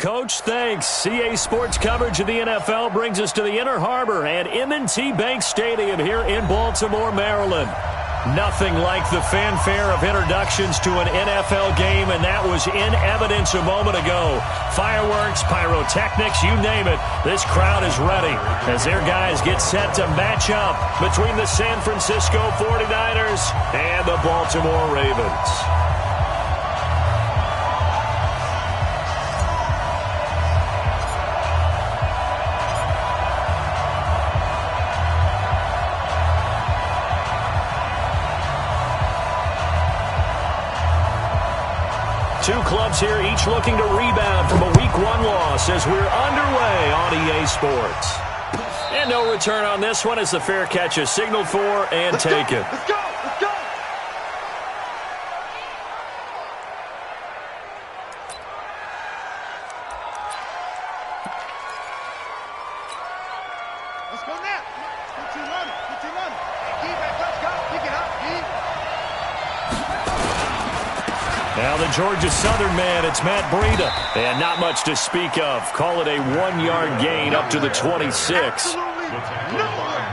Coach. Thanks. CA Sports coverage of the NFL brings us to the Inner Harbor at M&T Bank Stadium here in Baltimore, Maryland. Nothing like the fanfare of introductions to an NFL game, and that was in evidence a moment ago. Fireworks, pyrotechnics, you name it. This crowd is ready as their guys get set to match up between the San Francisco 49ers and the Baltimore Ravens. Two clubs here, each looking to rebound from a Week 1 loss as we're underway on EA Sports. And no return on this one as the fair catch is signaled for and taken. Let's go! Let's go! Let's go now! Get you running! Get you running! Keep it, let's go! Pick it up, keep. Now the Georgia Southern man, it's Matt Breida. And not much to speak of. Call it a 1-yard gain up to the 26.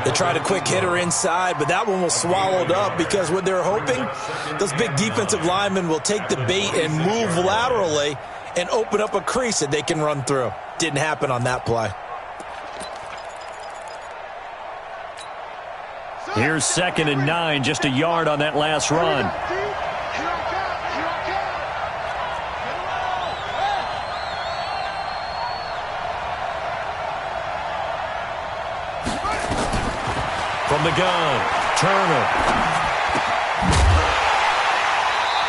They tried a quick hitter inside, but that one was swallowed up because what they're hoping, those big defensive linemen will take the bait and move laterally and open up a crease that they can run through. Didn't happen on that play. Here's 2nd and 9, just a yard on that last run. From the gun, Turner.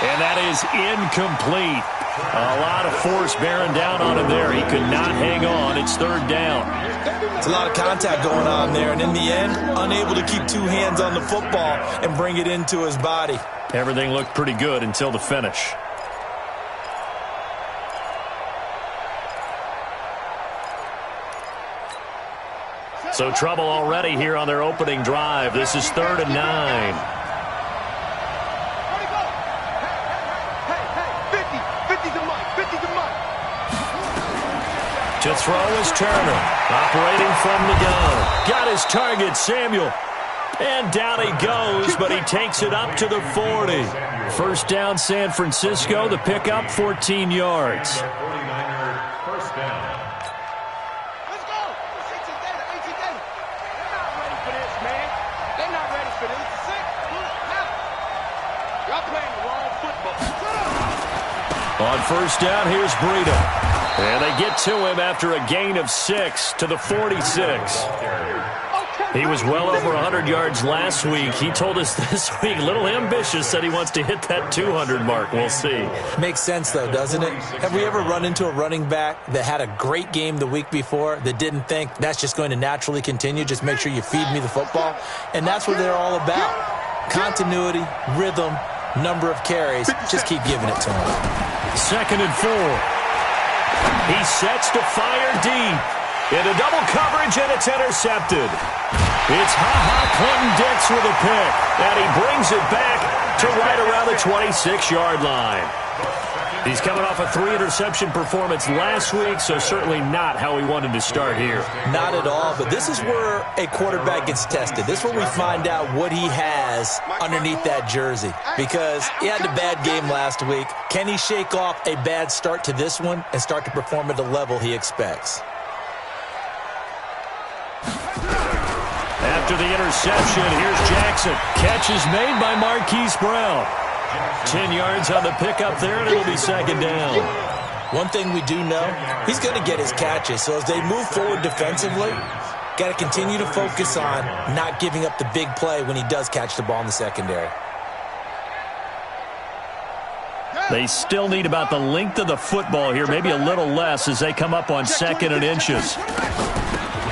And that is incomplete. A lot of force bearing down on him there. He could not hang on. It's 3rd down. It's a lot of contact going on there, and in the end, unable to keep 2 hands on the football and bring it into his body. Everything looked pretty good until the finish. So trouble already here on their opening drive. This is 3rd and 9. To throw is Turner. Operating from the gun. Got his target, Samuel. And down he goes, but he takes it up to the 40. First down, San Francisco. The pickup, 14 yards. On first down, here's Breida. And they get to him after a gain of 6 to the 46. He was well over 100 yards last week. He told us this week, a little ambitious, said he wants to hit that 200 mark. We'll see. Makes sense, though, doesn't it? Have we ever run into a running back that had a great game the week before that didn't think that's just going to naturally continue? Just make sure you feed me the football. And that's what they're all about. Continuity, rhythm, number of carries. Just keep giving it to him. 2nd and 4. He sets to fire deep. Into double coverage, and it's intercepted. It's Clinton Dix with a pick. And he brings it back to right around the 26-yard line. He's coming off a 3-interception performance last week, so certainly not how he wanted to start here. Not at all, but this is where a quarterback gets tested. This is where we find out what he has underneath that jersey. Because he had a bad game last week. Can he shake off a bad start to this one and start to perform at the level he expects? After the interception, here's Jackson. Catch is made by Marquise Brown. 10 yards on the pickup there, and it'll be 2nd down. One thing we do know, he's going to get his catches. So as they move forward defensively, got to continue to focus on not giving up the big play when he does catch the ball in the secondary. They still need about the length of the football here, maybe a little less as they come up on 2nd and inches.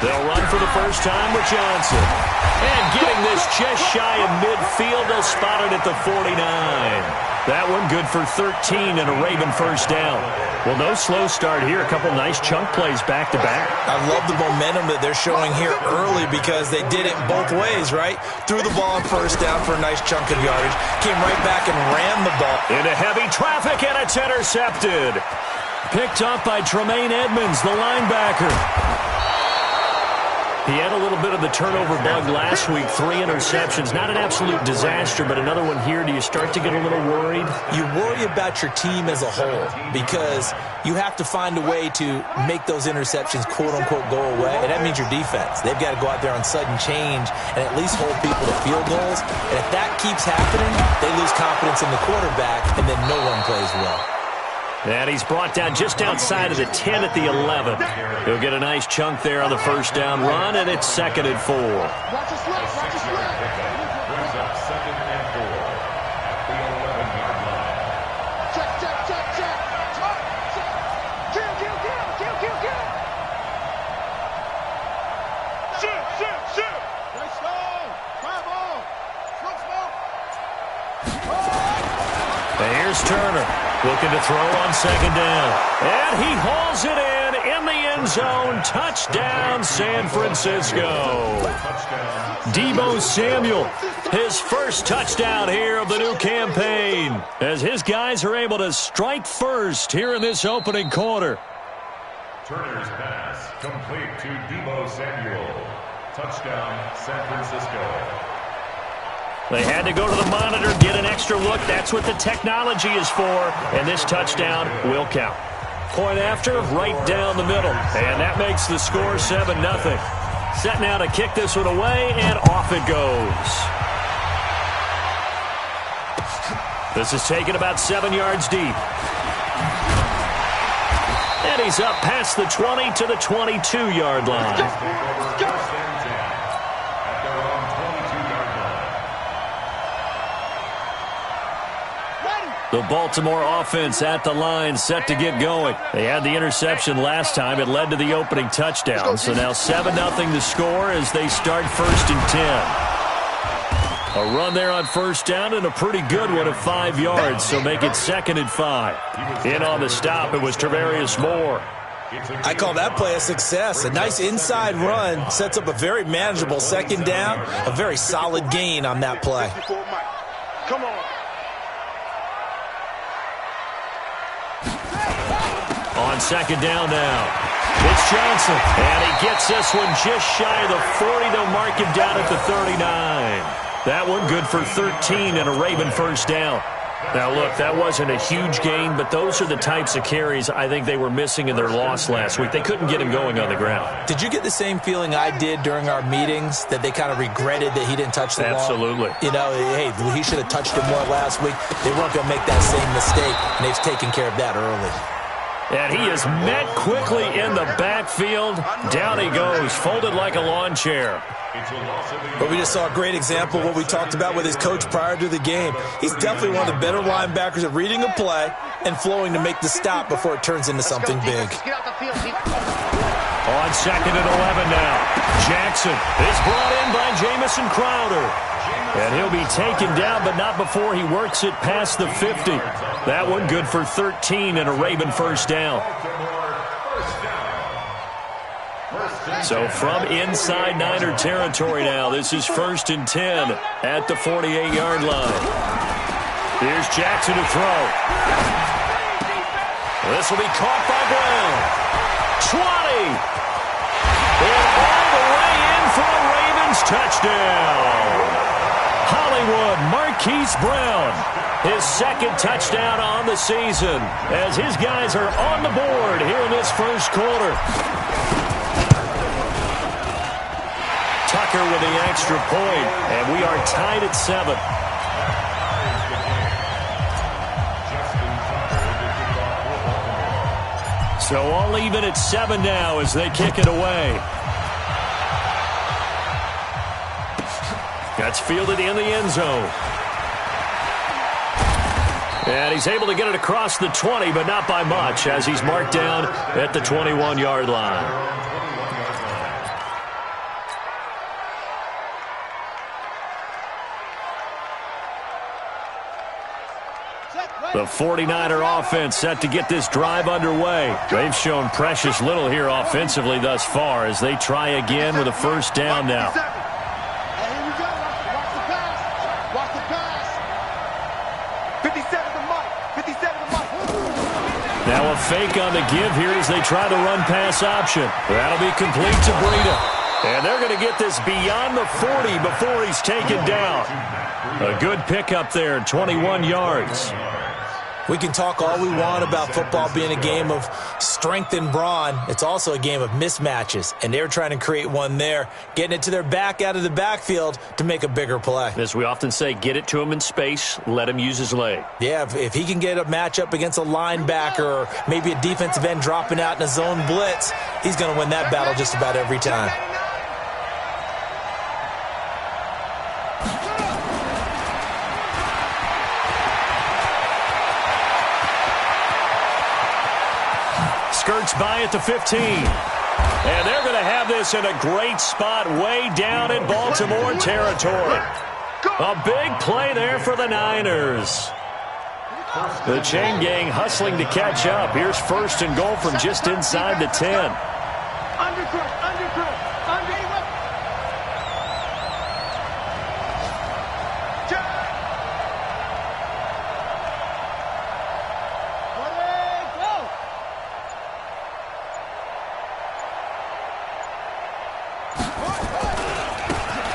They'll run for the first time with Johnson. And getting this just shy of midfield, they'll spot it at the 49. That one good for 13 and a Raven first down. Well, no slow start here. A couple nice chunk plays back-to-back. I love the momentum that they're showing here early because they did it both ways, right? Threw the ball on first down for a nice chunk of yardage. Came right back and ran the ball. Into heavy traffic, and it's intercepted. Picked up by Tremaine Edmonds, the linebacker. He had a little bit of the turnover bug last week, 3 interceptions. Not an absolute disaster, but another one here. Do you start to get a little worried? You worry about your team as a whole because you have to find a way to make those interceptions, quote-unquote, go away, and that means your defense. They've got to go out there on sudden change and at least hold people to field goals. And if that keeps happening, they lose confidence in the quarterback, and then no one plays well. And he's brought down just outside of the 10 at the 11. He'll get a nice chunk there on the first down run, and it's 2nd and 4. Watch his left, watch his left. Brings up 2nd and 4 at the 11-yard line. Check, check, check, check. Kill, kill, kill, kill, kill, kill. Shoot, shoot, shoot. Let's go. Fire ball. Smoke. And here's Turner. Looking to throw on 2nd down. And he hauls it in the end zone. Touchdown, San Francisco. Deebo Samuel, his first touchdown here of the new campaign, as his guys are able to strike first here in this opening quarter. Turner's pass complete to Deebo Samuel. Touchdown, San Francisco. They had to go to the monitor, get an extra look. That's what the technology is for. And this touchdown will count. Point after, right down the middle. And that makes the score 7-0. Set now to kick this one away, and off it goes. This is taken about 7 yards deep. And he's up past the 20 to the 22-yard line. The Baltimore offense at the line, set to get going. They had the interception last time. It led to the opening touchdown. So now 7-0 the score as they start 1st and 10. A run there on first down and a pretty good one at 5 yards. So make it 2nd and 5. In on the stop, it was Travarius Moore. I call that play a success. A nice inside run sets up a very manageable 2nd down. A very solid gain on that play. Come on. On 2nd down now, it's Johnson, and he gets this one just shy of the 40. They'll mark him down at the 39. That one good for 13 and a Raven first down. Now, look, that wasn't a huge gain, but those are the types of carries I think they were missing in their loss last week. They couldn't get him going on the ground. Did you get the same feeling I did during our meetings, that they kind of regretted that he didn't touch the ball? Absolutely. You know, hey, he should have touched it more last week. They weren't going to make that same mistake, and they've taken care of that early. And he is met quickly in the backfield. Down he goes, folded like a lawn chair. But we just saw a great example of what we talked about with his coach prior to the game. He's definitely one of the better linebackers at reading a play and flowing to make the stop before it turns into something big. On 2nd and 11 now, Jackson is brought in by Jamison Crowder. And he'll be taken down, but not before he works it past the 50. That one good for 13 and a Raven first down. So from inside Niner territory now, this is 1st and 10 at the 48-yard line. Here's Jackson to throw. This will be caught by Brown. 20. And all the way in for a Ravens touchdown. Hollywood Marquise Brown, his 2nd touchdown on the season, as his guys are on the board here in this first quarter. Tucker with the extra point, and we are tied at 7. So all even at 7 now as they kick it away. That's fielded in the end zone. And he's able to get it across the 20, but not by much, as he's marked down at the 21-yard line. The 49er offense set to get this drive underway. They've shown precious little here offensively thus far as they try again with a first down now. Now a fake on the give here as they try the run-pass option. That'll be complete to Breida. And they're going to get this beyond the 40 before he's taken down. A good pickup there, 21 yards. We can talk all we want about football being a game of strength and brawn. It's also a game of mismatches, and they're trying to create one there, getting it to their back out of the backfield to make a bigger play. As we often say, get it to him in space, let him use his leg. Yeah, if he can get a matchup against a linebacker or maybe a defensive end dropping out in a zone blitz, he's going to win that battle just about every time. Skirts by at the 15. And they're going to have this in a great spot way down in Baltimore territory. A big play there for the Niners. The chain gang hustling to catch up. Here's 1st and goal from just inside the 10.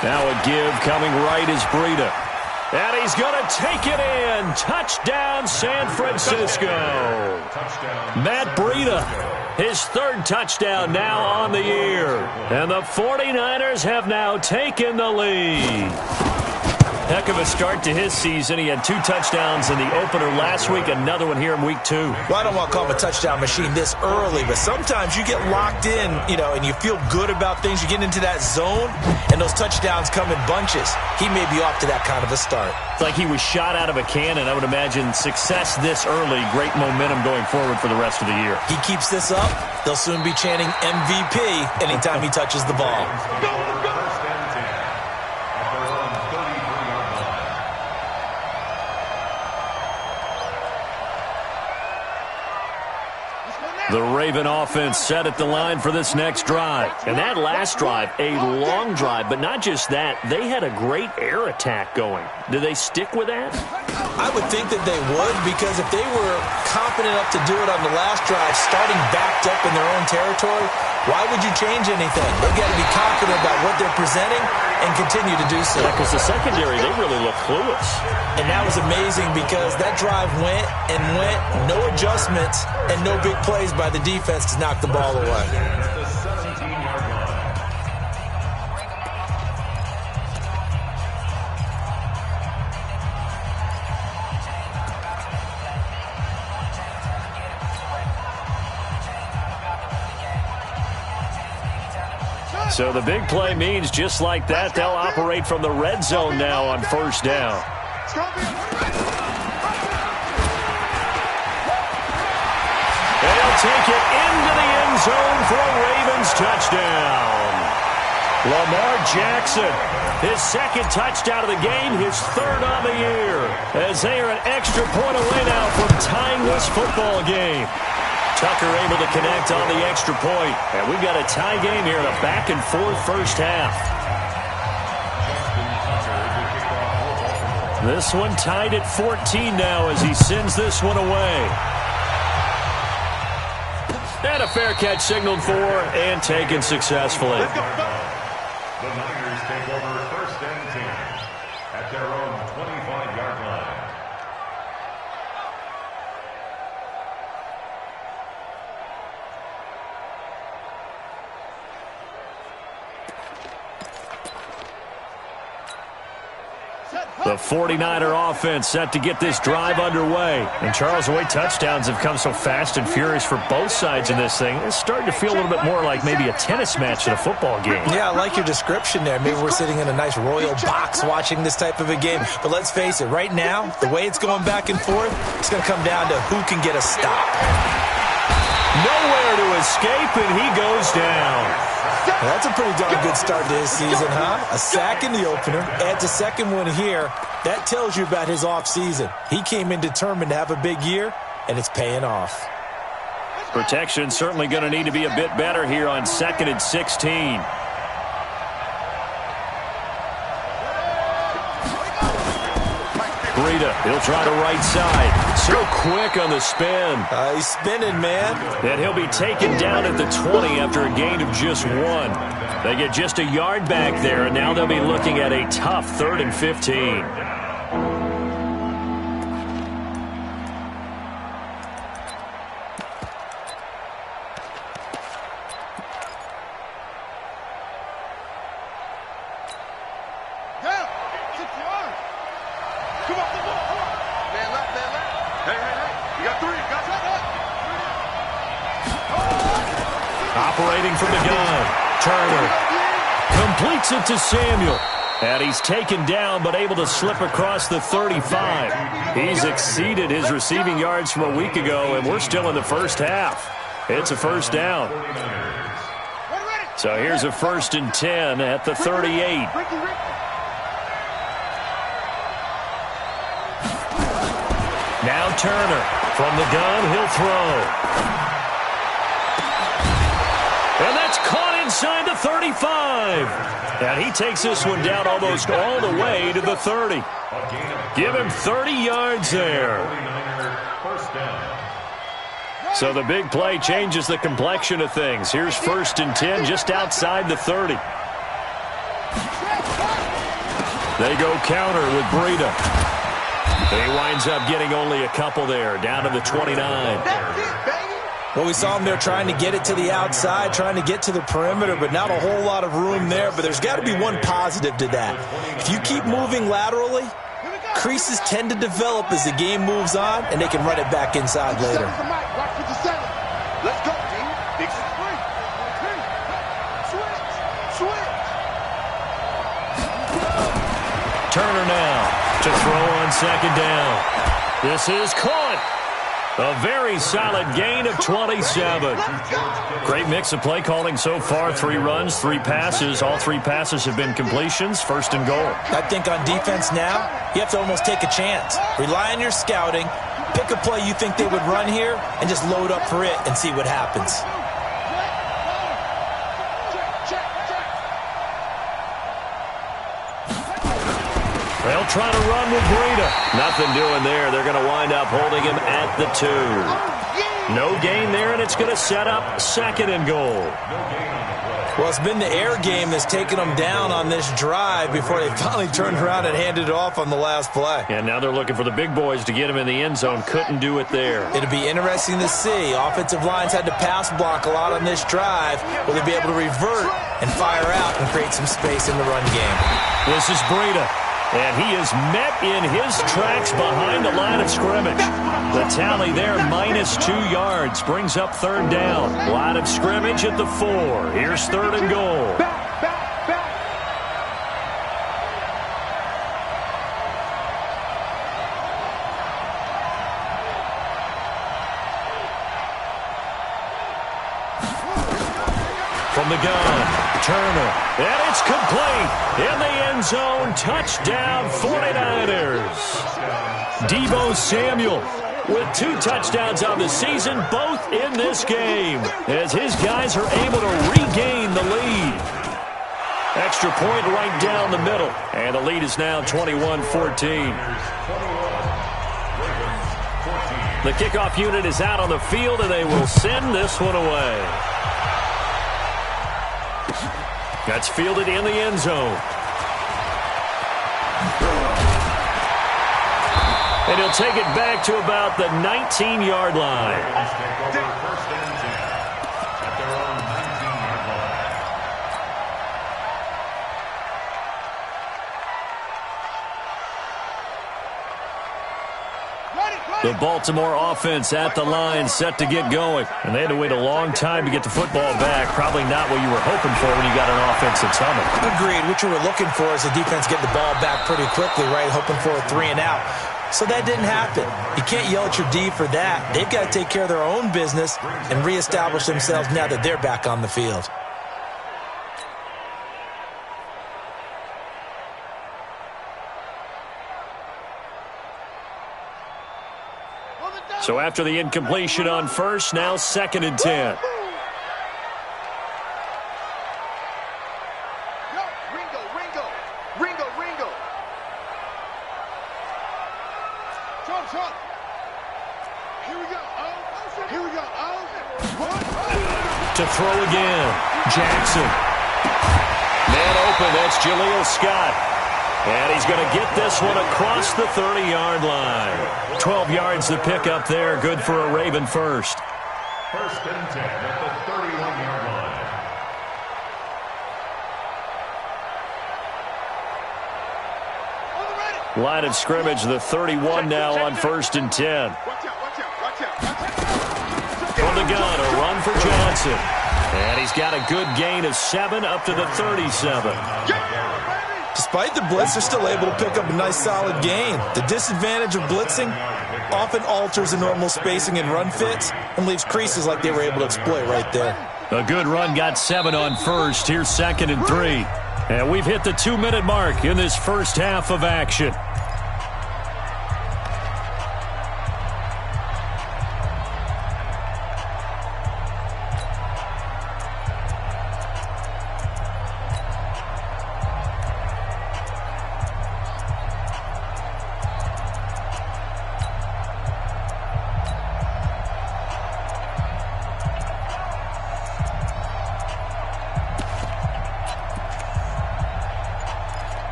Now a give coming right is Breida. And he's going to take it in. Touchdown, San Francisco. Matt Breida, his 3rd touchdown now on the year. And the 49ers have now taken the lead. Heck of a start to his season. He had 2 touchdowns in the opener last week, another one here in week 2. Well, I don't want to call him a touchdown machine this early, but sometimes you get locked in, and you feel good about things. You get into that zone, and those touchdowns come in bunches. He may be off to that kind of a start. It's like he was shot out of a cannon. I would imagine success this early, great momentum going forward for the rest of the year. He keeps this up, they'll soon be chanting MVP anytime he touches the ball. The Raven offense set at the line for this next drive. And that last drive, a long drive, but not just that. They had a great air attack going. Do they stick with that? I would think that they would, because if they were confident enough to do it on the last drive, starting backed up in their own territory, why would you change anything? They've got to be confident about what they're presenting and continue to do so. Because the secondary, they really look clueless. And that was amazing because that drive went and went, no adjustments, and no big plays by the defense to knock the ball away. So the big play means just like that, they'll operate from the red zone now on 1st down. They'll take it into the end zone for a Ravens touchdown. Lamar Jackson, his 2nd touchdown of the game, his 3rd on the year, as they are an extra point away now from tying this football game. Tucker able to connect on the extra point. And we've got a tie game here in a back-and-forth first half. This one tied at 14 now as he sends this one away. And a fair catch signaled for and taken successfully. The Niners take over 1st and 10 at their own 25-yard line. The 49er offense set to get this drive underway. And Charles, the way touchdowns have come so fast and furious for both sides in this thing, it's starting to feel a little bit more like maybe a tennis match than a football game. Yeah, I like your description there. Maybe we're sitting in a nice royal box watching this type of a game. But let's face it, right now, the way it's going back and forth, it's going to come down to who can get a stop. Nowhere to escape, and he goes down. Well, that's a pretty darn good start to his season, huh? A sack in the opener, adds a 2nd one here. That tells you about his offseason. He came in determined to have a big year, and it's paying off. Protection certainly going to need to be a bit better here on 2nd and 16. Breida, he'll try the right side. So quick on the spin. He's spinning, man. And he'll be taken down at the 20 after a gain of just 1. They get just a yard back there, and now they'll be looking at a tough 3rd and 15. Operating from the gun, Turner completes it to Samuel. And he's taken down but able to slip across the 35. He's exceeded his receiving yards from a week ago, and we're still in the first half. It's a first down. So here's a 1st and 10 at the 38. Now Turner from the gun, he'll throw. And that's caught inside the 35. And he takes this one down almost all the way to the 30. Give him 30 yards there. So the big play changes the complexion of things. Here's 1st and 10 just outside the 30. They go counter with Breida. He winds up getting only a couple there, down to the 29. Well, we saw him there trying to get it to the outside, trying to get to the perimeter, but not a whole lot of room there. But there's got to be one positive to that. If you keep moving laterally, creases tend to develop as the game moves on, and they can run it back inside later. Let's go, team. Big switch. Turner now to throw on 2nd down. This is caught. A very solid gain of 27. Great mix of play calling so far. 3 runs, 3 passes. All 3 passes have been completions. 1st and goal. I think on defense now, you have to almost take a chance. Rely on your scouting. Pick a play you think they would run here and just load up for it and see what happens. They'll try to run with Breida. Nothing doing there. They're going to wind up holding him at the 2. No gain there, and it's going to set up 2nd and goal. Well, it's been the air game that's taken them down on this drive before they finally turned around and handed it off on the last play. And now they're looking for the big boys to get him in the end zone. Couldn't do it there. It'll be interesting to see. Offensive lines had to pass block a lot on this drive. Will they be able to revert and fire out and create some space in the run game? This is Breida. And he is met in his tracks behind the line of scrimmage. The tally there, -2 yards, brings up 3rd down. Line of scrimmage at the 4. Here's 3rd and goal. From the gun, Turner, and it's complete. In the end zone, touchdown 49ers. Deebo Samuel with 2 touchdowns on the season, both in this game, as his guys are able to regain the lead. Extra point right down the middle, and the lead is now 21-14. The kickoff unit is out on the field, and they will send this one away. That's fielded in the end zone. And he'll take it back to about the 19-yard line. The Baltimore offense at the line, set to get going. And they had to wait a long time to get the football back. Probably not what you were hoping for when you got an offense that's humming. Agreed. What you were looking for is the defense getting the ball back pretty quickly, right? Hoping for a 3 and out. So that didn't happen. You can't yell at your D for that. They've got to take care of their own business and reestablish themselves now that they're back on the field. So after the incompletion on 1st, now 2nd and 10. Here we go. Here we go. To throw again. Jackson. Man open. That's Jaleel Scott. And he's going to get this one across the 30-yard line. 12 yards to pick up there. Good for a Raven first. First and 10 at the 31-yard line. Line of scrimmage, the 31 now on first and 10. From the gun, a run for Johnson. And he's got a good gain of 7 up to the 37. Despite the blitz, they're still able to pick up a nice solid gain. The disadvantage of blitzing often alters the normal spacing and run fits and leaves creases like they were able to exploit right there. A good run, got 7 on first. Here's 2nd and 3. And we've hit the 2-minute mark in this first half of action.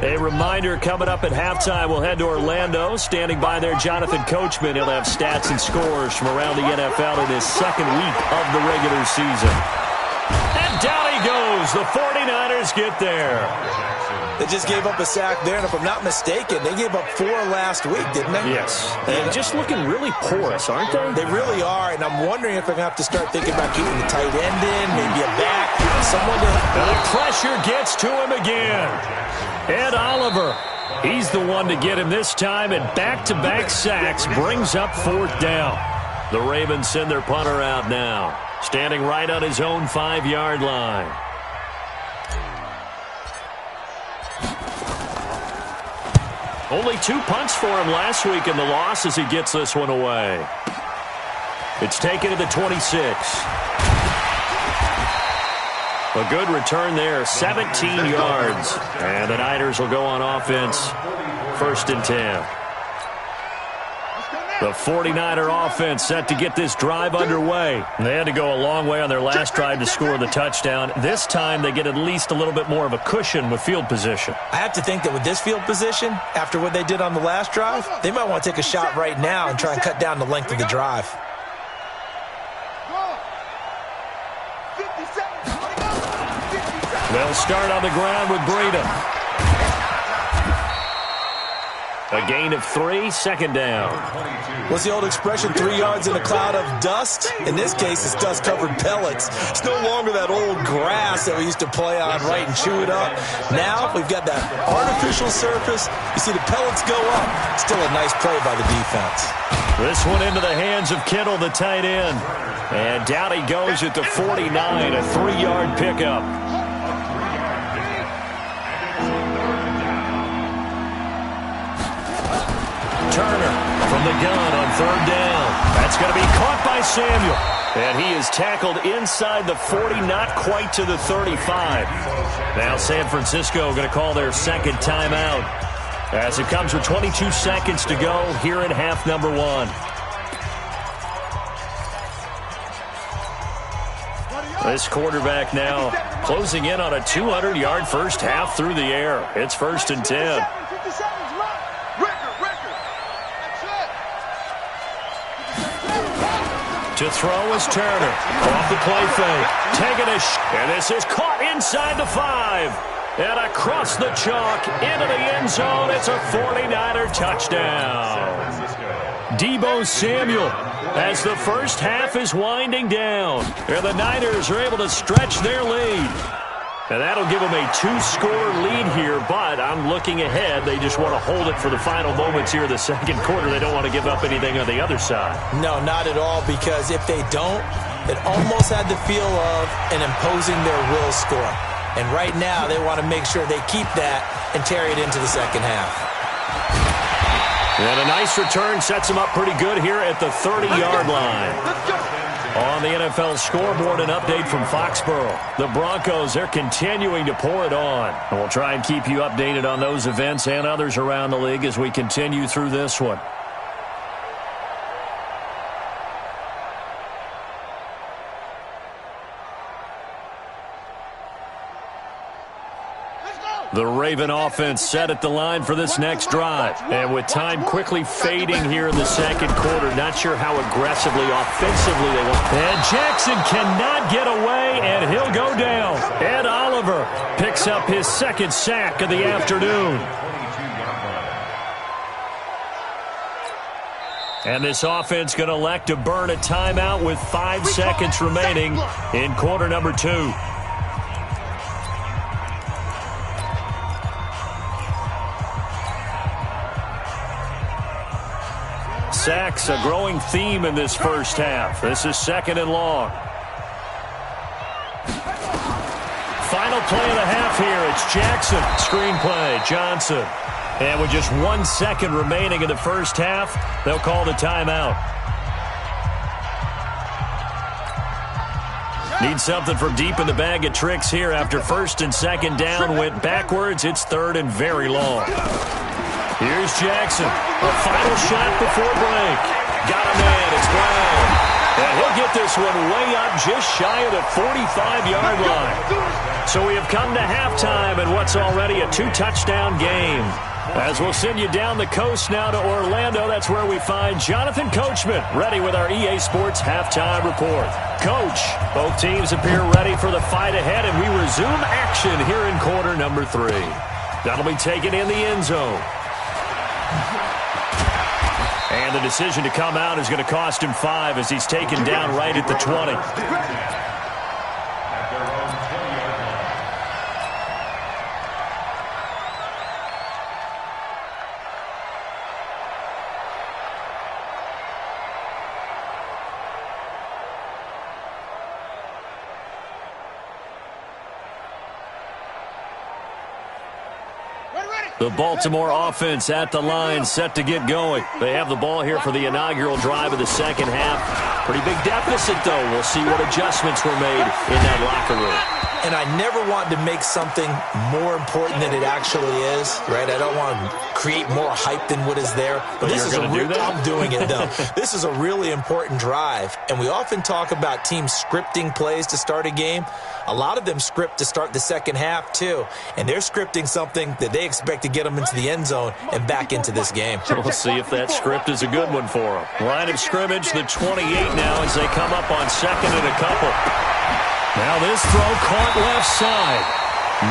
A reminder, coming up at halftime, we'll head to Orlando. Standing by there, Jonathan Coachman. He'll have stats and scores from around the NFL in his second week of the regular season. And down he goes. The 49ers get there. They just gave up a sack there, and if I'm not mistaken, they gave up 4 last week, didn't they? Yes. And just looking really porous, aren't they? They really are, and I'm wondering if I'm going to have to start thinking about keeping the tight end in, maybe a back, someone to... And the pressure gets to him again. Ed Oliver, he's the one to get him this time, and back-to-back sacks brings up 4th down. The Ravens send their punter out now, standing right on his own 5-yard line. Only 2 punts for him last week in the loss as he gets this one away. It's taken to the 26. A good return there, 17 yards. And the Niners will go on offense, 1st and 10. The 49er offense set to get this drive underway. They had to go a long way on their last drive to score the touchdown. This time they get at least a little bit more of a cushion with field position. I have to think that with this field position, after what they did on the last drive, they might want to take a shot right now and try and cut down the length of the drive. They'll start on the ground with Breida. A gain of 3, 2nd down. What's the old expression, 3 yards in a cloud of dust? In this case, it's dust-covered pellets. It's no longer that old grass that we used to play on, right, and chew it up. Now we've got that artificial surface. You see the pellets go up. Still a nice play by the defense. This one into the hands of Kittle, the tight end. And down he goes at the 49, a 3-yard pickup. Turner from the gun on 3rd down. That's going to be caught by Samuel. And he is tackled inside the 40, not quite to the 35. Now San Francisco going to call their 2nd timeout as it comes with 22 seconds to go here in half number 1. This quarterback now closing in on a 200-yard first half through the air. It's 1st and 10. To throw is Turner. Off the play fake. Taking a and this is caught inside the 5. And across the chalk into the end zone. It's a 49er touchdown. Deebo Samuel as the first half is winding down. And the Niners are able to stretch their lead. And that'll give them a 2-score lead here, but I'm looking ahead. They just want to hold it for the final moments here in the 2nd quarter. They don't want to give up anything on the other side. No, not at all, because if they don't, it almost had the feel of an imposing their will score. And right now, they want to make sure they keep that and carry it into the 2nd half. And a nice return sets them up pretty good here at the 30-yard line. On the NFL scoreboard, an update from Foxborough. The Broncos, they're continuing to pour it on. And we'll try and keep you updated on those events and others around the league as we continue through this one. The Raven offense set at the line for this next drive. And with time quickly fading here in the second quarter, not sure how aggressively, offensively they want. And Jackson cannot get away, and he'll go down. Ed Oliver picks up his second sack of the afternoon. And this offense going to elect to burn a timeout with 5 seconds remaining in quarter number 2. Sacks, a growing theme in this first half. This is 2nd and long. Final play of the half here. It's Jackson. Screenplay, Johnson. And with just 1 second remaining in the first half, they'll call the timeout. Need something from deep in the bag of tricks here after 1st and 2nd down went backwards. It's 3rd and very long. Here's Jackson. A final shot before break. Got a man. It's Brown. And he'll get this one way up just shy of the 45-yard line. So we have come to halftime in what's already a 2-touchdown game. As we'll send you down the coast now to Orlando, that's where we find Jonathan Coachman ready with our EA Sports halftime report. Coach, both teams appear ready for the fight ahead, and we resume action here in quarter number 3. That'll be taken in the end zone. And the decision to come out is going to cost him 5 as he's taken down right at the 20. The Baltimore offense at the line, set to get going. They have the ball here for the inaugural drive of the second half. Pretty big deficit, though. We'll see what adjustments were made in that locker room. And I never want to make something more important than it actually is, right? I don't want to create more hype than what is there. But this is a real, I'm doing it, though. This is a really important drive. And we often talk about teams scripting plays to start a game. A lot of them script to start the second half, too. And they're scripting something that they expect to get them into the end zone and back into this game. We'll see if that script is a good one for them. Line of scrimmage, the 28 now as they come up on 2nd and a couple. Now this throw caught left side.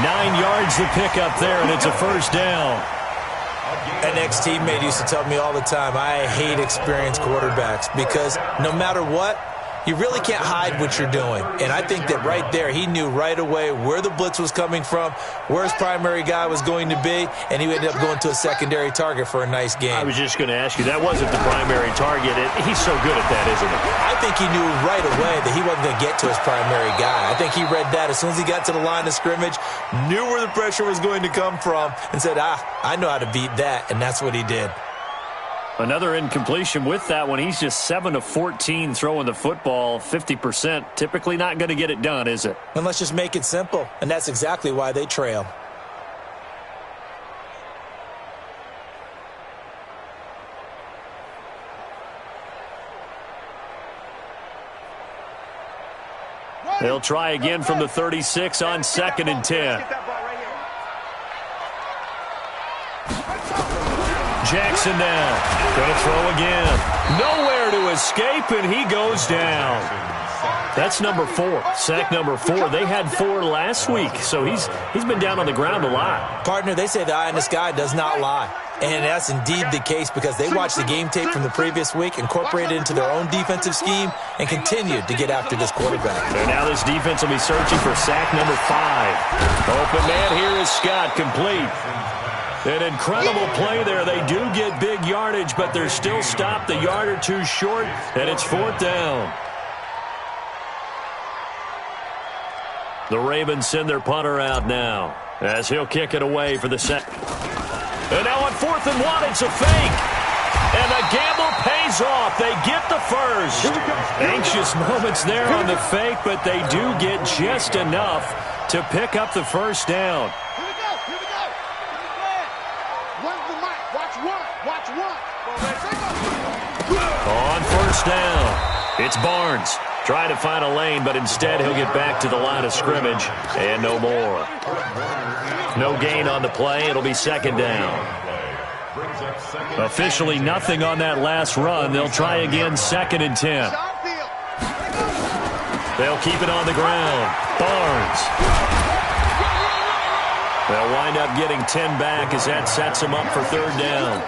9 yards the pickup there, and it's a first down. An ex-teammate used to tell me all the time, I hate experienced quarterbacks because no matter what, you really can't hide what you're doing. And I think that right there, he knew right away where the blitz was coming from, where his primary guy was going to be, and he ended up going to a secondary target for a nice game. I was just going to ask you, that wasn't the primary target. He's so good at that, isn't he? I think he knew right away that he wasn't going to get to his primary guy. I think he read that as soon as he got to the line of scrimmage, knew where the pressure was going to come from, and said, I know how to beat that, and that's what he did. Another incompletion with that one. He's just 7 of 14 throwing the football, 50%. Typically not going to get it done, is it? And let's just make it simple, and that's exactly why they trail. They'll try again from the 36 on 2nd and 10. Jackson now. Going to throw again. Nowhere to escape, and he goes down. That's number 4. Sack number 4. They had 4 last week, so he's been down on the ground a lot. Partner, they say the eye in the sky does not lie. And that's indeed the case because they watched the game tape from the previous week, incorporated it into their own defensive scheme, and continued to get after this quarterback. So now this defense will be searching for sack number 5. Open man here is Scott, complete. An incredible play there. They do get big yardage, but they're still stopped a yard or 2 short, and it's 4th down. The Ravens send their punter out now as he'll kick it away for the set. And now on 4th and 1, it's a fake. And the gamble pays pays off. They get the first. Anxious moments there on the fake, but they do get just enough to pick up the first down. Here we go. Here we go. Run the mic. Watch one. Watch one. On first down, it's Barnes. Trying to find a lane, but instead he'll get back to the line of scrimmage, and no more. No gain on the play. It'll be second down. Officially nothing on that last run. They'll try again, 2nd and 10. They'll keep it on the ground. Barnes. They'll wind up getting 10 back as that sets them up for 3rd down.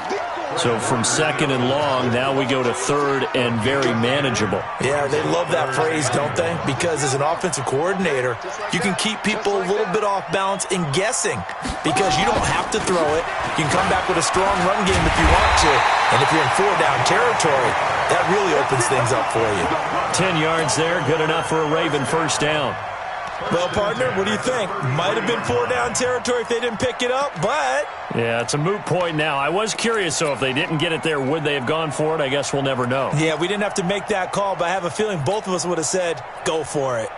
So from 2nd and long, now we go to 3rd and very manageable. Yeah, they love that phrase, don't they? Because as an offensive coordinator, you can keep people a little bit off balance in guessing because you don't have to throw it. You can come back with a strong run game if you want to. And if you're in 4-down territory, that really opens things up for you. 10 yards there, good enough for a Raven first down. Well, partner, what do you think? Might have been 4-down territory if they didn't pick it up, but... Yeah, it's a moot point now. I was curious, so if they didn't get it there, would they have gone for it? I guess we'll never know. Yeah, we didn't have to make that call, but I have a feeling both of us would have said, go for it.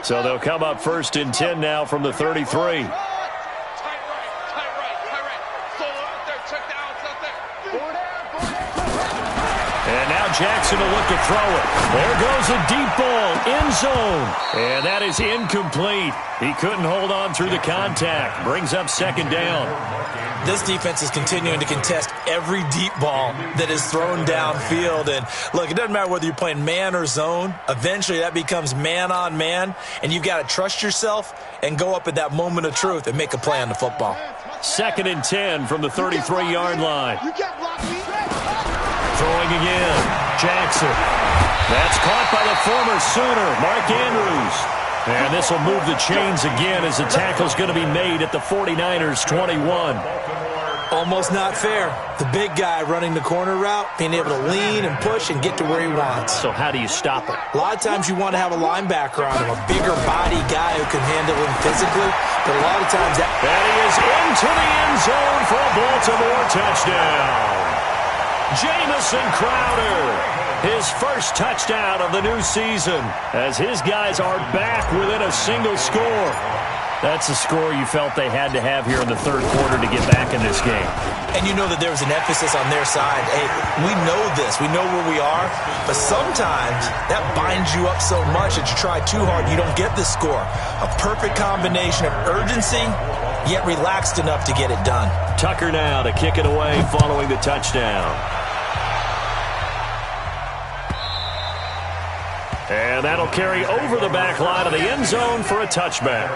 So they'll come up 1st and 10 now from the 33. And now Jackson will look to throw it. There goes a deep ball, end zone. And that is incomplete. He couldn't hold on through the contact. Brings up 2nd down. This defense is continuing to contest every deep ball that is thrown downfield. And look, it doesn't matter whether you're playing man or zone. Eventually that becomes man on man. And you've got to trust yourself and go up at that moment of truth and make a play on the football. 2nd and 10 from the 33-yard line. You can't block me. Throwing again. Jackson. That's caught by the former Sooner, Mark Andrews. And this will move the chains again as the tackle's going to be made at the 49ers' 21. Almost not fair. The big guy running the corner route, being able to lean and push and get to where he wants. So how do you stop it? A lot of times you want to have a linebacker on him, a bigger body guy who can handle him physically. But a lot of times that... And he is into the end zone for a Baltimore touchdown. Jamison Crowder, his first touchdown of the new season, as his guys are back within a single score. That's a score you felt they had to have here in the 3rd quarter to get back in this game. And you know that there was an emphasis on their side. Hey, we know this. We know where we are. But sometimes that binds you up so much that you try too hard, you don't get the score. A perfect combination of urgency, yet relaxed enough to get it done. Tucker now to kick it away following the touchdown. And that'll carry over the back line of the end zone for a touchback.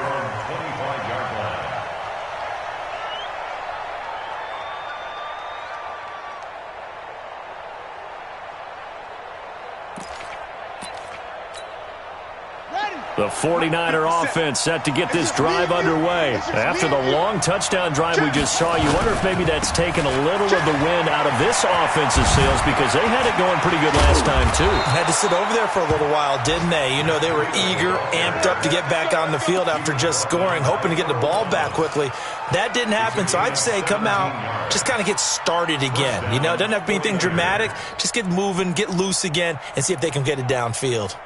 The 49er offense set to get this drive underway. After the long touchdown drive we just saw, you wonder if maybe that's taken a little of the wind out of this offensive sails because they had it going pretty good last time, too. Had to sit over there for a little while, didn't they? You know, they were eager, amped up to get back on the field after just scoring, hoping to get the ball back quickly. That didn't happen, so I'd say come out, just kind of get started again. You know, it doesn't have to be anything dramatic. Just get moving, get loose again, and see if they can get it downfield.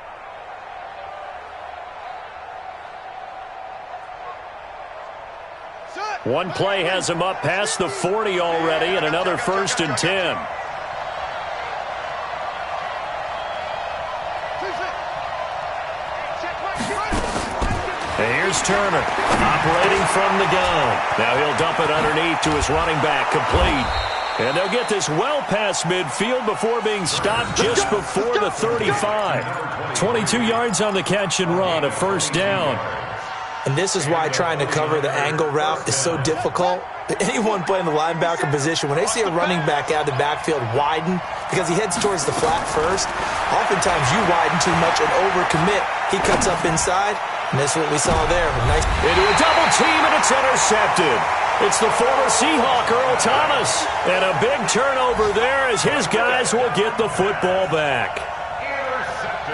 One play has him up past the 40 already, and another 1st and 10. And here's Turner, operating from the gun. Now he'll dump it underneath to his running back, complete. And they'll get this well past midfield before being stopped just before the 35. 22 yards on the catch and run, a 1st down. And this is why trying to cover the angle route is so difficult. Anyone playing the linebacker position, when they see a running back out of the backfield widen, because he heads towards the flat first, oftentimes you widen too much and overcommit. He cuts up inside, and that's what we saw there. Nice. Into a double team, and it's intercepted. It's the former Seahawk, Earl Thomas. And a big turnover there as his guys will get the football back.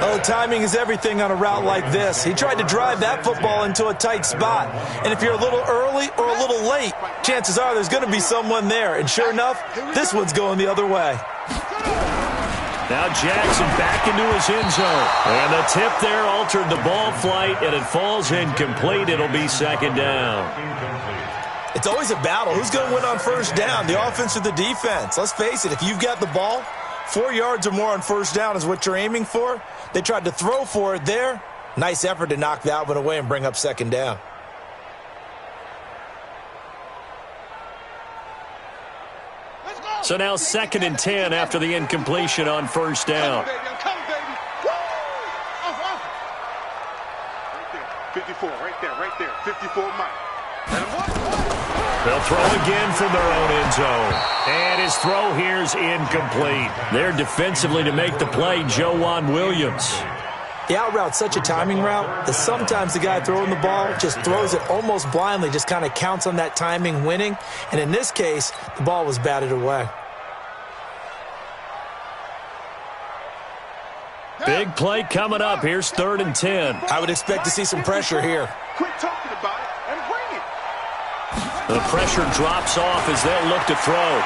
Oh, timing is everything on a route like this. He tried to drive that football into a tight spot. And if you're a little early or a little late, chances are there's going to be someone there. And sure enough, this one's going the other way. Now Jackson back into his end zone. And the tip there altered the ball flight, and it falls incomplete. It'll be second down. It's always a battle. Who's going to win on first down, the offense or the defense? Let's face it, if you've got the ball, 4 yards or more on first down is what you're aiming for. They tried to throw for it there. Nice effort to knock that one away and bring up second down. So now 2nd and 10 after the incompletion on first down. Come, baby. Woo! 54, right there. 54 mile. They'll throw again from their own end zone. And his throw here's incomplete. There defensively to make the play, Joejuan Williams. The out route's such a timing route that sometimes the guy throwing the ball just throws it almost blindly, just kind of counts on that timing winning. And in this case, the ball was batted away. Big play coming up. Here's 3rd and 10. I would expect to see some pressure here. Quit talking about it and bring it. The pressure drops off as they'll look to throw.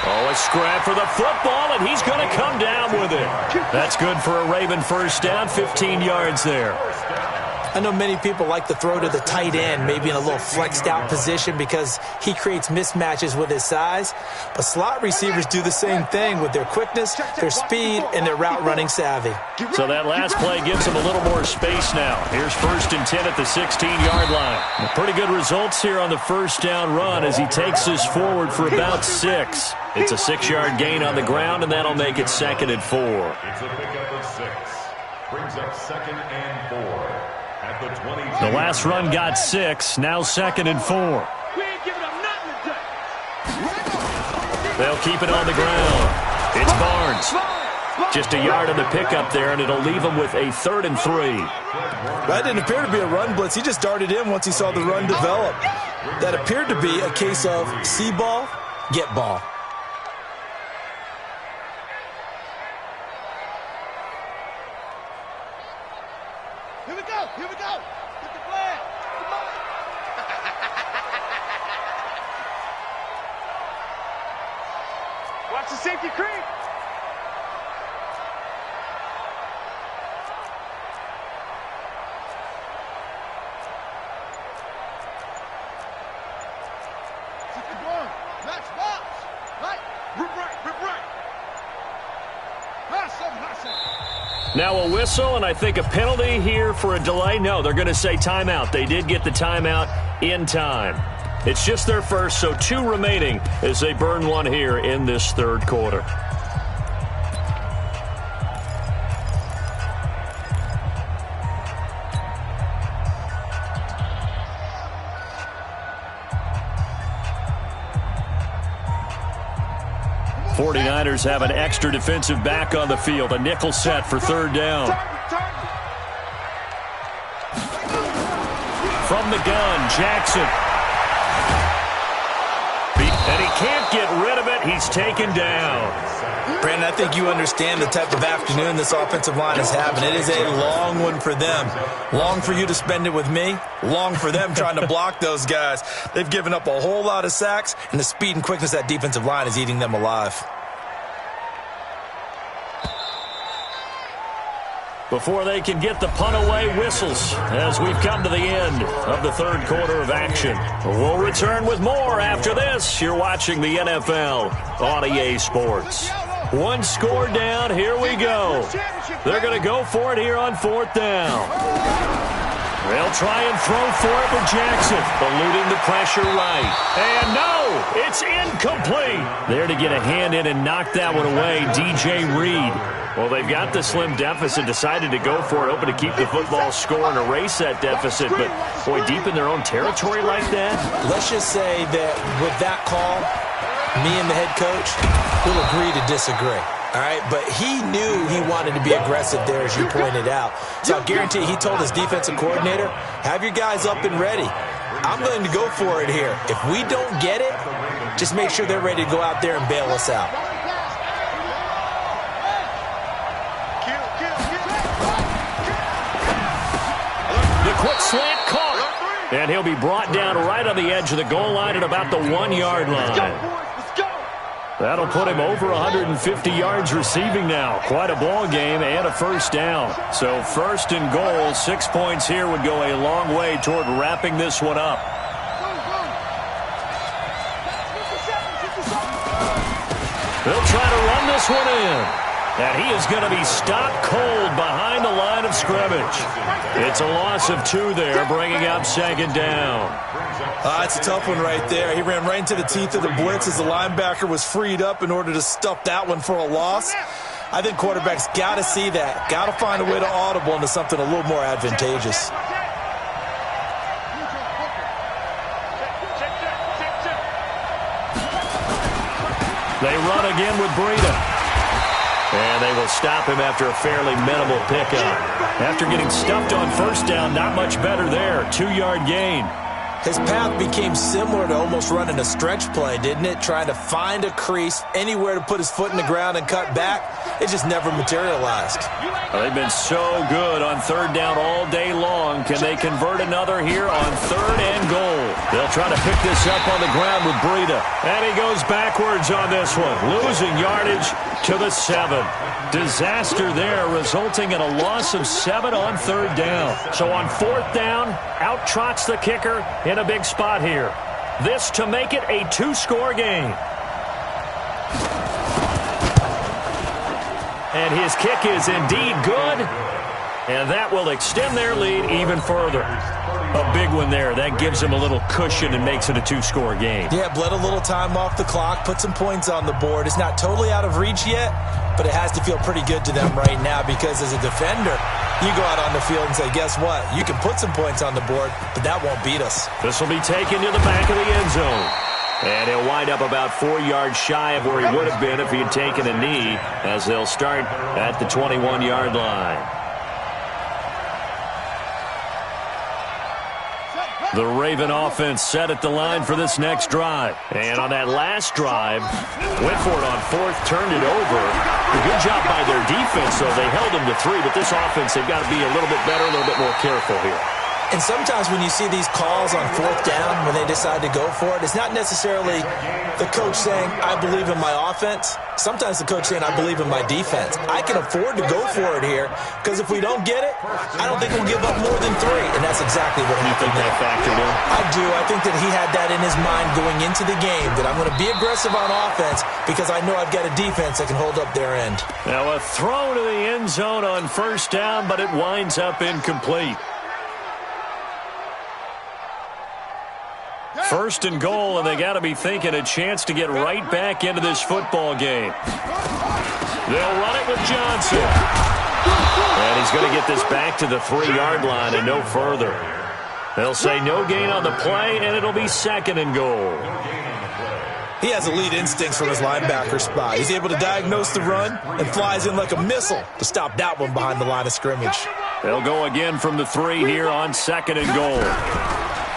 Oh, a scrap for the football, and he's going to come down with it. That's good for a Raven first down, 15 yards there. I know many people like to throw to the tight end, maybe in a little flexed out position because he creates mismatches with his size. But slot receivers do the same thing with their quickness, their speed, and their route running savvy. So that last play gives him a little more space now. Here's 1st and 10 at the 16-yard line. Pretty good results here on the first down run as he takes us forward for about 6. It's a 6-yard gain on the ground, and that'll make it 2nd and 4. It's a pickup of 6. Brings up 2nd and 4. At the 22. The last run got 6, now 2nd and 4. We ain't giving up nothing today. They'll keep it on the ground. It's Barnes. Just a yard on the pickup there, and it'll leave him with a 3rd and 3. That didn't appear to be a run blitz. He just darted in once he saw the run develop. That appeared to be a case of see ball, get ball. Here we go. Get the flag. Come on. Watch the safety creep. Match box. Right. Rip right. Now a whistle, and I think a penalty here for a delay. No, they're going to say timeout. They did get the timeout in time. It's just their first, so 2 remaining as they burn one here in this 3rd quarter. '49ers have an extra defensive back on the field. A nickel set for 3rd down. From the gun, Jackson. And he can't get rid of it. He's taken down. Brandon, I think you understand the type of afternoon this offensive line is having. It is a long one for them. Long for you to spend it with me. Long for them trying to block those guys. They've given up a whole lot of sacks, and the speed and quickness of that defensive line is eating them alive. Before they can get the punt away, whistles as we've come to the end of the 3rd quarter of action. We'll return with more after this. You're watching the NFL on EA Sports. 1 score down. Here we go. They're going to go for it here on 4th down. They'll try and throw for it with Jackson, eluding the pressure right. And no, it's incomplete. There to get a hand in and knock that one away, DJ Reed. Well, they've got the slim deficit, decided to go for it, hoping to keep the football score and erase that deficit. But, boy, deep in their own territory like that. Let's just say that with that call, me and the head coach will agree to disagree. All right, but he knew he wanted to be aggressive there, as you pointed out. So I guarantee he told his defensive coordinator, have your guys up and ready. I'm going to go for it here. If we don't get it, just make sure they're ready to go out there and bail us out. quick slant caught. And he'll be brought down right on the edge of the goal line at about the 1-yard line. That'll put him over 150 yards receiving now. Quite a ball game and a first down. So first and goal, 6 points here would go a long way toward wrapping this one up. They'll try to run this one in. And he is going to be stopped cold behind the line of scrimmage. It's a loss of 2 there, bringing up second down. It's a tough one right there. He ran right into the teeth of the blitz as the linebacker was freed up in order to stuff that one for a loss. I think quarterbacks got to see that. Got to find a way to audible into something a little more advantageous. They run again with Breida. And they will stop him after a fairly minimal pickup. After getting stuffed on first down, not much better there. 2-yard gain. His path became similar to almost running a stretch play, didn't it? Trying to find a crease, anywhere to put his foot in the ground and cut back. It just never materialized. Well, they've been so good on third down all day long. Can they convert another here on third and goal? They'll try to pick this up on the ground with Breida. And he goes backwards on this one, losing yardage to the 7. Disaster there, resulting in a loss of 7 on third down. So on fourth down, out trots the kicker in a big spot here. This to make it a 2-score game. And his kick is indeed good. And that will extend their lead even further. A big one there. That gives them a little cushion and makes it a 2-score game. Yeah, bled a little time off the clock, put some points on the board. It's not totally out of reach yet, but it has to feel pretty good to them right now because as a defender, you go out on the field and say, guess what? You can put some points on the board, but that won't beat us. This will be taken to the back of the end zone. And he'll wind up about 4 yards shy of where he would have been if he had taken a knee, as they'll start at the 21-yard line. The Raven offense set at the line for this next drive. And on that last drive, went for it on fourth, turned it over. A good job by their defense, though. They held them to 3, but this offense, they've got to be a little bit better, a little bit more careful here. And sometimes when you see these calls on fourth down, when they decide to go for it, it's not necessarily the coach saying, I believe in my offense. Sometimes the coach saying, I believe in my defense. I can afford to go for it here because if we don't get it, I don't think we'll give up more than 3. And that's exactly what happened. You think that factored in? I do. I think that he had that in his mind going into the game, that I'm going to be aggressive on offense because I know I've got a defense that can hold up their end. Now a throw to the end zone on first down, but it winds up incomplete. First and goal, and they got to be thinking a chance to get right back into this football game. They'll run it with Johnson. And he's going to get this back to the 3-yard line and no further. They'll say no gain on the play, and it'll be second and goal. He has elite instincts from his linebacker spot. He's able to diagnose the run and flies in like a missile to stop that one behind the line of scrimmage. They'll go again from the 3 here on second and goal.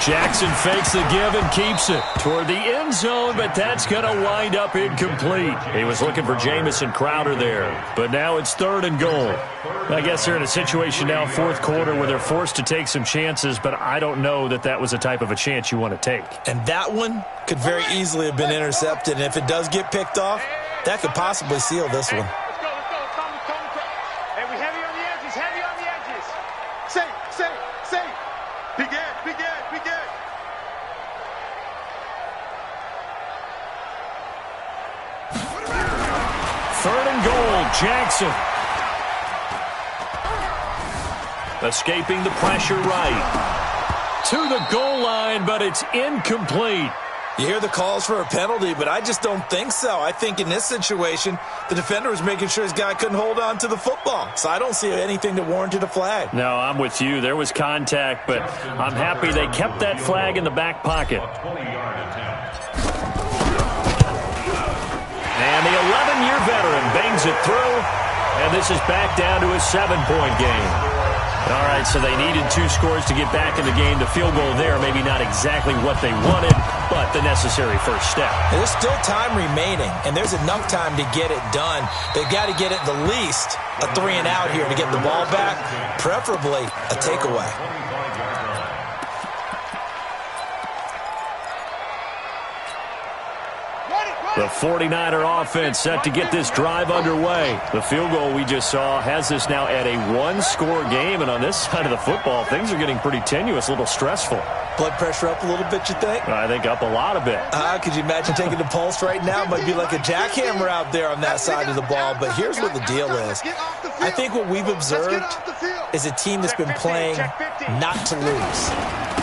Jackson fakes the give and keeps it toward the end zone, but that's going to wind up incomplete. He was looking for Jamison Crowder there, but now it's third and goal. I guess they're in a situation now, fourth quarter, where they're forced to take some chances, but I don't know that that was the type of a chance you want to take. And that one could very easily have been intercepted, and if it does get picked off, that could possibly seal this one. Third and goal, Jackson. Escaping the pressure right. To the goal line, but it's incomplete. You hear the calls for a penalty, but I just don't think so. I think in this situation, the defender was making sure his guy couldn't hold on to the football. So I don't see anything that warranted a flag. No, I'm with you. There was contact, but I'm happy they kept that flag in the back pocket. And the 11-year veteran bangs it through, and this is back down to a 7-point game. All right, so they needed 2 scores to get back in the game. The field goal there, maybe not exactly what they wanted, but the necessary first step. And there's still time remaining, and there's enough time to get it done. They've got to get at the least a 3-and-out here to get the ball back, preferably a takeaway. The 49er offense set to get this drive underway. The field goal we just saw has this now at a one-score game, and on this side of the football, things are getting pretty tenuous, a little stressful. Blood pressure up a little bit, you think? I think up a lot of it. Could you imagine taking the pulse right now? It might be like a jackhammer out there on that side of the ball, but here's what the deal is. I think what we've observed is a team that's been playing not to lose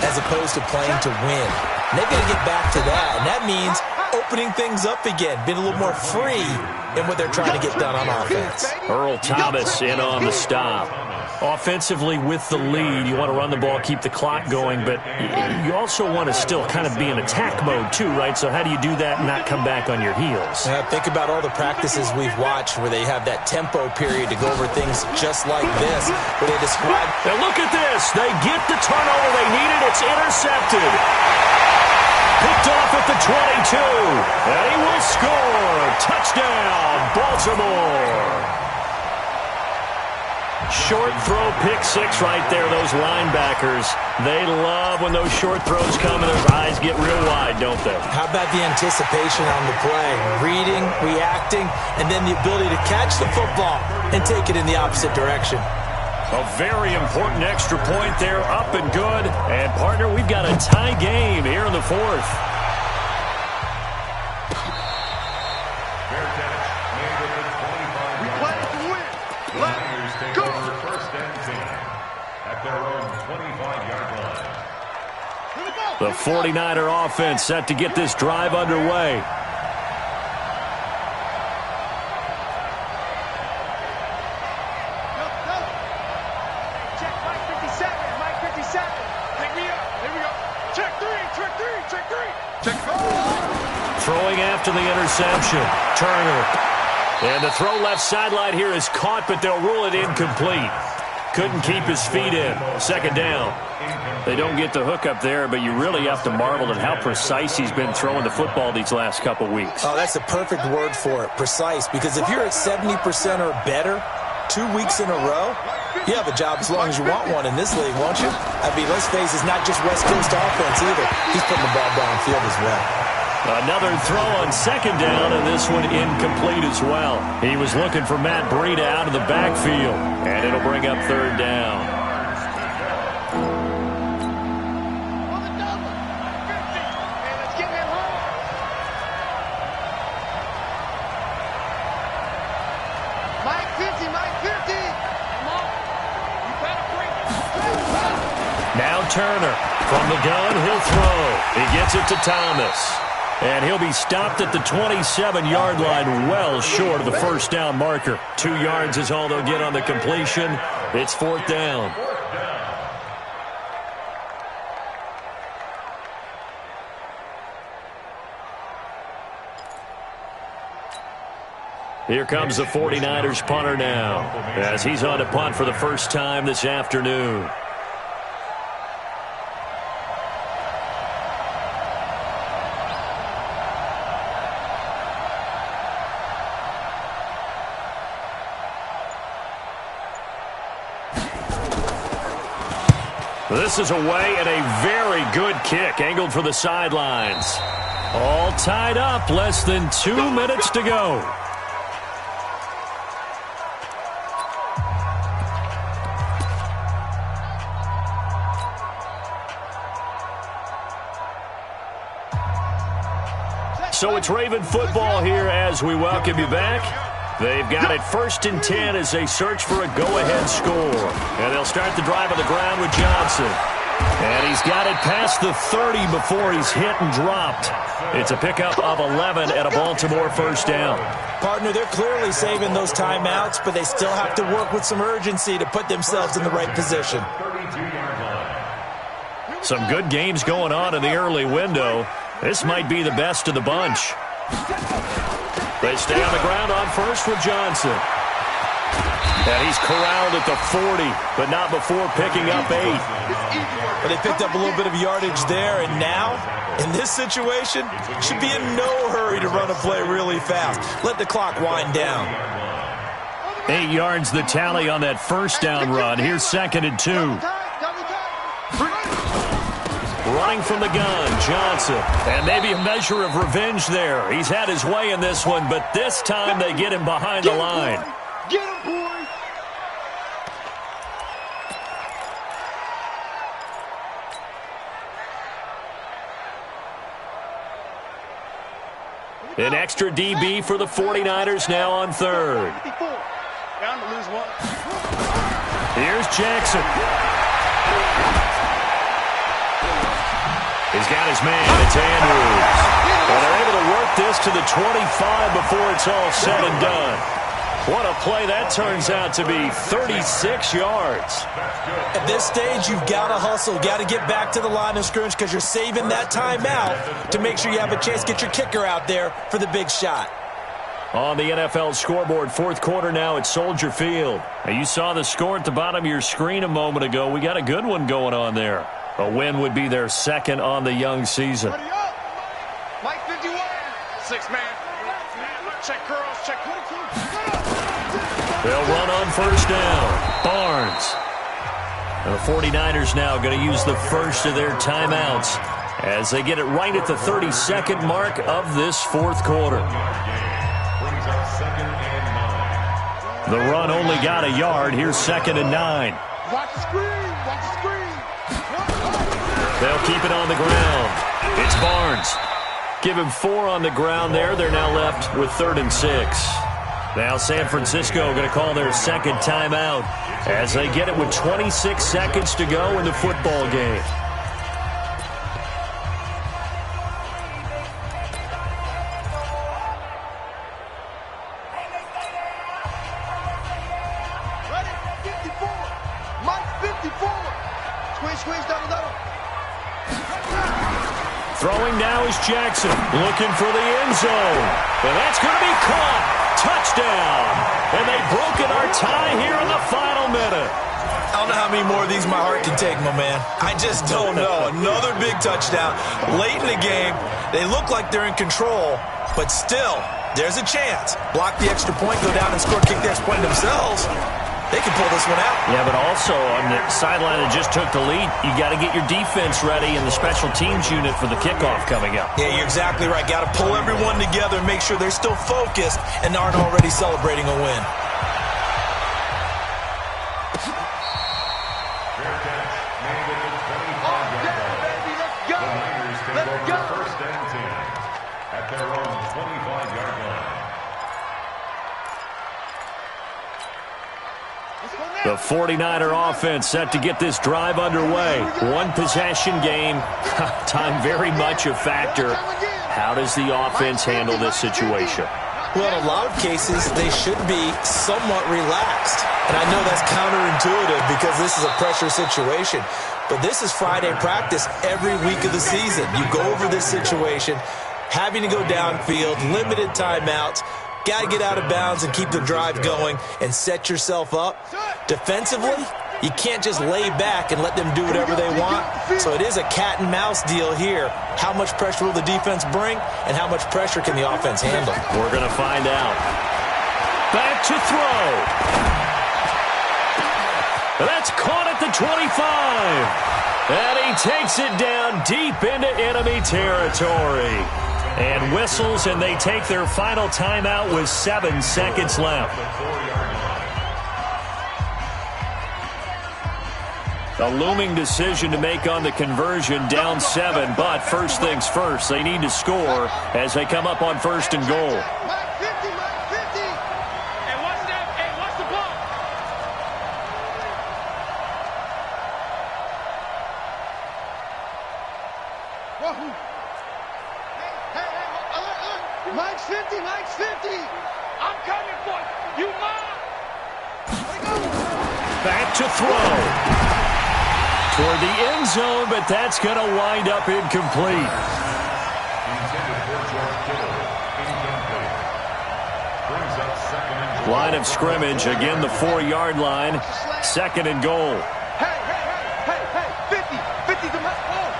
as opposed to playing to win. And they've got to get back to that, and that means opening things up again, being a little more free in what they're trying to get done on offense. Earl Thomas in on the stop. Offensively with the lead, you want to run the ball, keep the clock going, but you also want to still kind of be in attack mode too, right? So how do you do that and not come back on your heels? Think about all the practices we've watched where they have that tempo period to go over things just like this, where they describe... Now look at this. They get the turnover they needed. It's intercepted. Picked off at the 22. And he will score. Touchdown, Baltimore. Short throw, pick six right there, those linebackers. They love when those short throws come and their eyes get real wide, don't they? How about the anticipation on the play? Reading, reacting, and then the ability to catch the football and take it in the opposite direction. A very important extra point there, up and good. And, partner, we've got a tie game here in the fourth. The 49er offense set to get this drive underway. Check Mike 57, Mike 57. Pick me up. Here we go. Check three. Throwing after the interception. Turner. And the throw left sideline here is caught, but they'll rule it incomplete. Couldn't keep his feet in. Second down. They don't get the hook up there, but you really have to marvel at how precise he's been throwing the football these last couple weeks. Oh, that's a perfect word for it, precise, because if you're at 70% or better 2 weeks in a row, you have a job as long as you want one in this league, won't you? I mean, let's face it, it's not just West Coast offense either. He's putting the ball downfield as well. Another throw on second down, and this one incomplete as well. He was looking for Matt Breida out of the backfield, and it'll bring up third down. Now Turner from the gun, he'll throw. He gets it to Thomas. And he'll be stopped at the 27-yard line, well short of the first down marker. 2 yards is all they'll get on the completion. It's fourth down. Here comes the 49ers punter now, as he's on to punt for the first time this afternoon. This is away and a very good kick, angled for the sidelines. All tied up, less than 2 minutes to go. So it's Raven football here as we welcome you back. They've got it 1st and 10 as they search for a go-ahead score. And they'll start the drive on the ground with Johnson. And he's got it past the 30 before he's hit and dropped. It's a pickup of 11 and a Baltimore first down. Partner, they're clearly saving those timeouts, but they still have to work with some urgency to put themselves in the right position. Some good games going on in the early window. This might be the best of the bunch. They stay on the ground on first with Johnson. And he's corralled at the 40, but not before picking up 8. But they picked up a little bit of yardage there, and now, in this situation, should be in no hurry to run a play really fast. Let the clock wind down. 8 yards the tally on that first down run. Here's 2nd and 2. running from the gun, Johnson. And maybe a measure of revenge there. He's had his way in this one, but this time they get him behind the line. Get him, boy! An extra DB for the 49ers now on third. Down to lose one. Here's Jackson. He's got his man. It's Andrews. Well, they're able to work this to the 25 before it's all said and done. What a play that turns out to be, 36 yards. At this stage, you've got to hustle. Got to get back to the line of scrimmage because you're saving that timeout to make sure you have a chance to get your kicker out there for the big shot. On the NFL scoreboard, fourth quarter now at Soldier Field. Now, you saw the score at the bottom of your screen a moment ago. We got a good one going on there. A win would be their second on the young season. Mike 51. 6-man. Check curls. Check. They'll run on first down. Barnes. And the 49ers now going to use the first of their timeouts as they get it right at the 32nd mark of this fourth quarter. The run only got a yard. Here's 2nd and 9. Watch the screen. Watch the screen. They'll keep it on the ground. It's Barnes. Give him 4 on the ground there. They're now left with 3rd and 6. Now San Francisco going to call their second timeout as they get it with 26 seconds to go in the football game. Ready? 54. Mike 54. Squeeze, double. Throwing now is Jackson, looking for the end zone. And that's going to be caught. Touchdown. And they've broken our tie here in the final minute. I don't know how many more of these my heart can take, my man. I just don't know. Another big touchdown. Late in the game, they look like they're in control, but still, there's a chance. Block the extra point, go down and score, kick the extra point themselves. They can pull this one out. Yeah, but also on the sideline that just took the lead, you got to get your defense ready and the special teams unit for the kickoff coming up. Yeah, you're exactly right. Got to pull everyone together and make sure they're still focused and aren't already celebrating a win. First and 10 at their own 25-yard line. The 49er offense set to get this drive underway. One possession game. Time very much a factor. How does the offense handle this situation? Well, in a lot of cases, they should be somewhat relaxed. And I know that's counterintuitive because this is a pressure situation. But this is Friday practice every week of the season. You go over this situation, having to go downfield, limited timeouts, got to get out of bounds and keep the drive going and set yourself up. Defensively, you can't just lay back and let them do whatever they want. So it is a cat and mouse deal here. How much pressure will the defense bring and how much pressure can the offense handle? We're going to find out. Back to throw. That's caught at the 25. And he takes it down deep into enemy territory. And whistles, and they take their final timeout with 7 seconds left. A looming decision to make on the conversion, down 7. But first things first, they need to score as they come up on 1st and goal. Mike's 50. I'm coming for you. You mine. Back to throw. Toward the end zone, but that's going to wind up incomplete. Line of scrimmage, again the 4-yard line. 2nd and goal. Hey, 50 to my phone.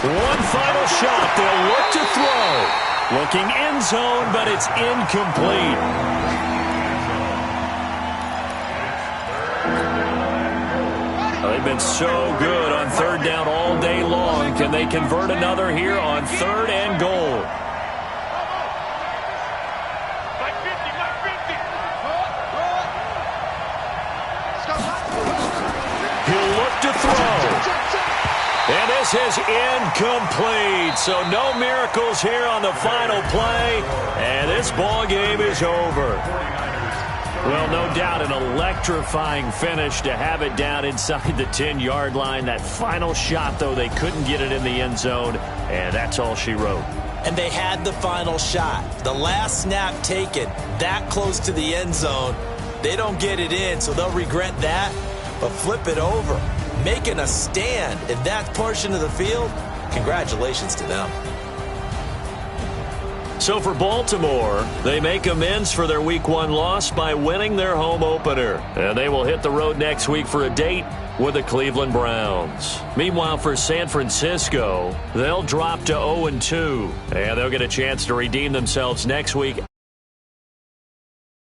One final shot. They'll look to throw. Looking end zone, but it's incomplete. They've been so good on third down all day long. Can they convert another here on third and goal? He'll look to throw. And this is incomplete. So no miracles here on the final play. And this ball game is over. Well, no doubt an electrifying finish to have it down inside the 10-yard line. That final shot, though, they couldn't get it in the end zone. And that's all she wrote. And they had the final shot. The last snap taken that close to the end zone. They don't get it in, so they'll regret that. But flip it over. Making a stand in that portion of the field, congratulations to them. So for Baltimore, they make amends for their Week 1 loss by winning their home opener. And they will hit the road next week for a date with the Cleveland Browns. Meanwhile, for San Francisco, they'll drop to 0-2. And they'll get a chance to redeem themselves next week.